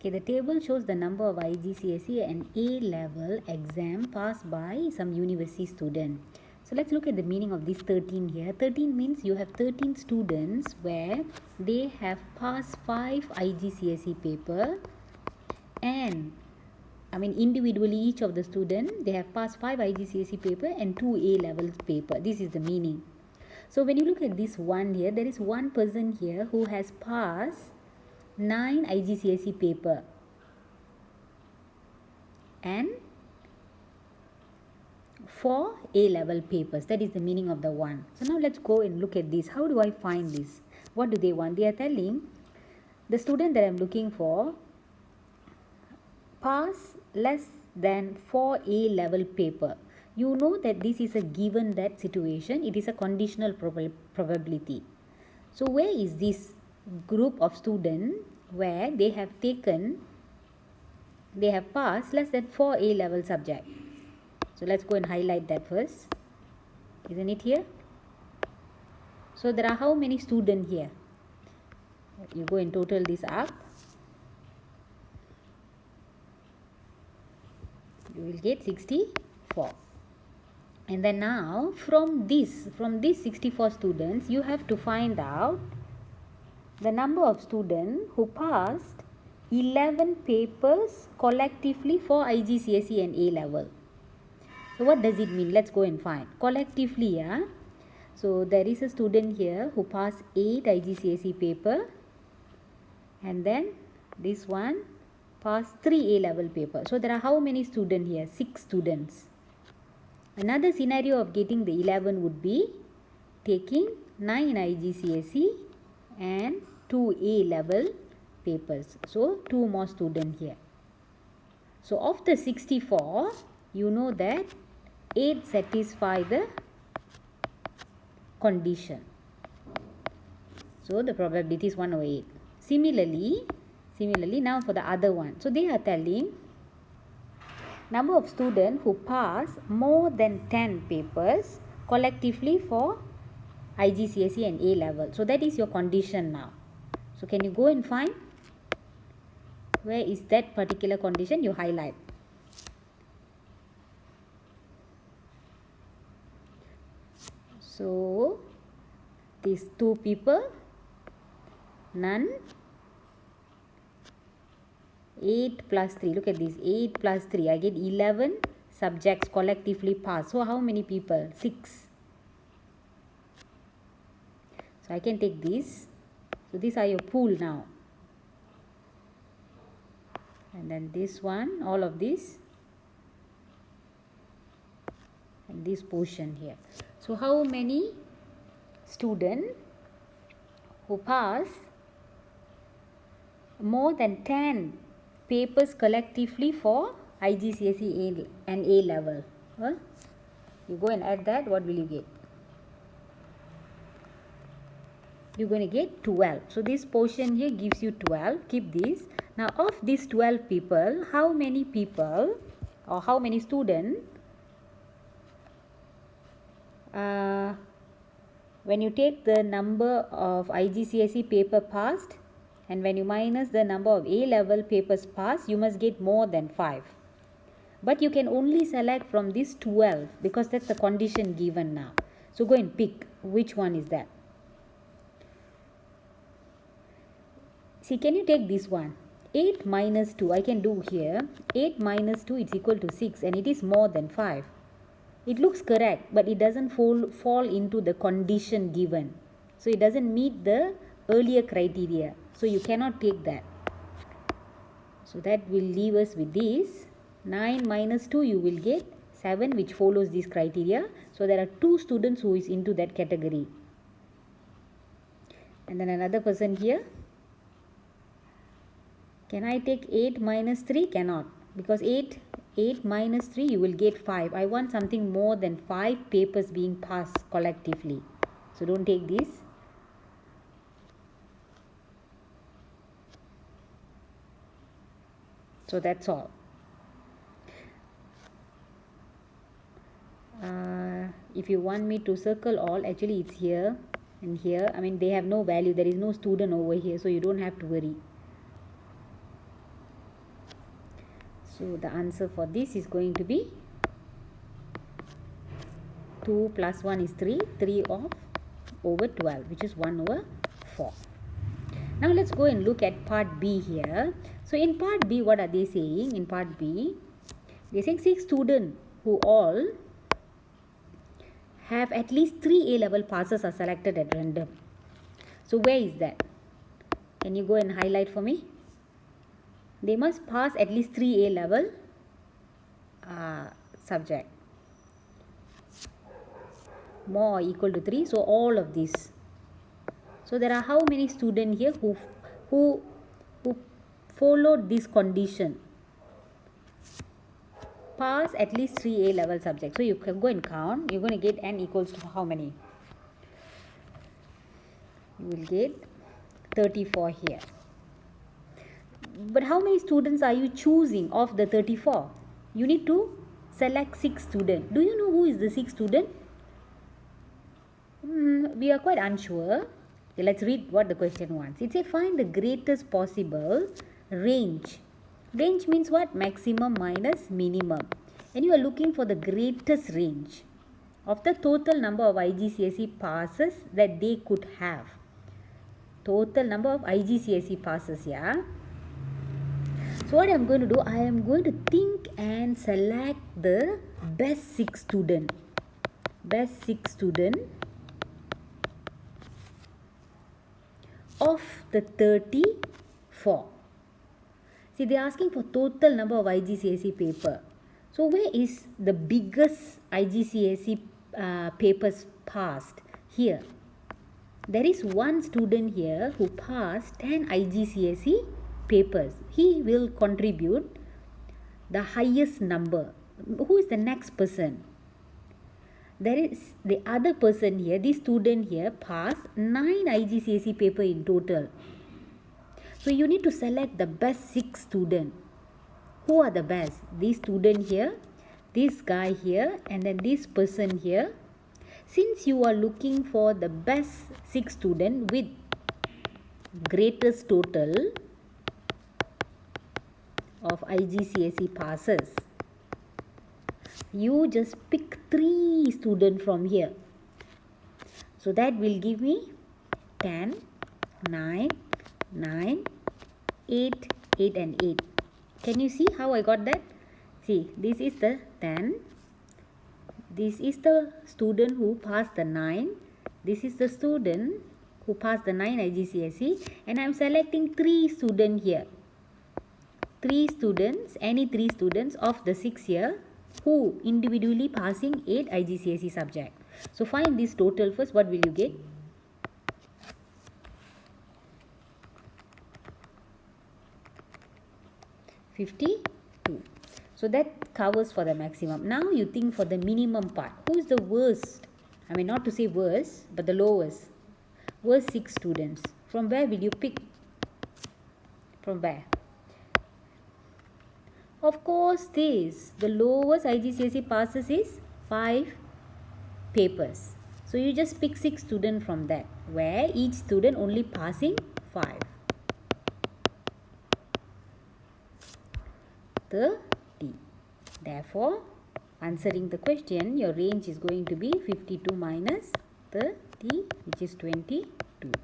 Okay, the table shows the number of IGCSE and A-level exam passed by some university student. So let's look at the meaning of this 13 here. 13 means you have 13 students where they have passed 5 IGCSE paper, and individually each of the student they have passed 5 IGCSE paper and 2 A-level paper. This is the meaning. So when you look at this one here, there is one person here who has passed 9 IGCSE paper and 4 A-level papers. That is the meaning of the one. So now let's go and look at this. How do I find this? What do they want? They are telling the student that I am looking for pass less than 4 A-level paper. You know that this is a given that situation. It is a conditional probability. So where is this group of students where they have passed less than 4 A-level subject? So let's go and highlight that first. Isn't it here? So there are how many students here? You go and total this up. You will get 64. And then now from this 64 students, you have to find out the number of students who passed 11 papers collectively for IGCSE and A-level. So what does it mean? Let's go and find. Collectively, yeah. So there is a student here who passed 8 IGCSE paper, and then this one passed 3 A-level paper. So there are how many students here? 6 students. Another scenario of getting the 11 would be taking 9 IGCSE and 2 A-level papers. So 2 more students here. So of the 64, you know that 8 satisfy the condition. So the probability is 1 over 8. Similarly, now for the other one. So they are telling number of students who pass more than 10 papers collectively for IGCSE and A-level. So that is your condition now. So can you go and find where is that particular condition? You highlight. So these 2 people, none. 8 plus 3, look at this, 8 plus 3, I get 11 subjects collectively passed. So how many people? 6. So I can take this. So these are your pool now. And then this one, all of this. And this portion here. So how many students who pass more than 10 papers collectively for IGCSE and A-level? You go and add that, what will you get? You're going to get 12. So this portion here gives you 12. Keep this. Now of these 12 people, how many people or how many students, when you take the number of IGCSE paper passed and when you minus the number of A-level papers passed, you must get more than 5. But you can only select from this 12 because that's the condition given now. So go and pick which one is that. See, can you take this one? 8 minus 2, I can do here. 8 minus 2 is equal to 6 and it is more than 5. It looks correct, but it doesn't fall into the condition given. So it doesn't meet the earlier criteria. So you cannot take that. So that will leave us with this. 9 minus 2, you will get 7, which follows this criteria. So there are 2 students who is into that category. And then another person here. Can I take 8 minus 3? Cannot. Because 8 minus 3, you will get 5. I want something more than 5 papers being passed collectively. So don't take this. So that's all. If you want me to circle all, actually it's here and here. They have no value. There is no student over here, so you don't have to worry. So the answer for this is going to be 2 plus 1 is 3, 3 over 12, which is 1 over 4. Now let's go and look at part B here. So in part B, what are they saying? In part B, they're saying 6 students who all have at least 3 A-level passes are selected at random. So where is that? Can you go and highlight for me? They must pass at least 3 A-level subject. More or equal to 3. So all of these. So there are how many students here who followed this condition? Pass at least 3 A-level subjects. So you can go and count. You're going to get n equals to how many? You will get 34 here. But how many students are you choosing of the 34? You need to select 6 students. Do you know who is the 6th student? We are quite unsure. Okay, let's read what the question wants. It says find the greatest possible range. Range means what? Maximum minus minimum. And you are looking for the greatest range of the total number of IGCSE passes that they could have. Total number of IGCSE passes, yeah. So what I am going to do, I am going to think and select the best 6 student. Best 6 student of the 34. See, they are asking for total number of IGCSE paper. So where is the biggest IGCSE papers passed? Here. There is one student here who passed 10 IGCSE papers. He will contribute the highest number. Who is the next person? There is the other person here, this student here passed 9 IGCSE paper in total. So you need to select the best 6 students. Who are the best? This student here, this guy here, and then this person here. Since you are looking for the best 6 students with greatest total of IGCSE passes, you just pick 3 students from here. So that will give me 10, 9, 9, 8, 8 and 8. Can you see how I got that? See, this is the 10. This is the student who passed the 9. This is the student who passed the 9 IGCSE. And I am selecting 3 students here. 3 students, any 3 students of the 6 here who individually passing 8 IGCSE subject. So find this total first. What will you get? $52. So that covers for the maximum. Now you think for the minimum part. Who is the worst? I mean, not to say worst, but the lowest. Worst 6 students. From where will you pick? From where? Of course, the lowest IGCSE passes is 5 papers. So you just pick 6 students from that, where each student only passing 5. 30. Therefore, answering the question, your range is going to be 52 minus 30, which is 20.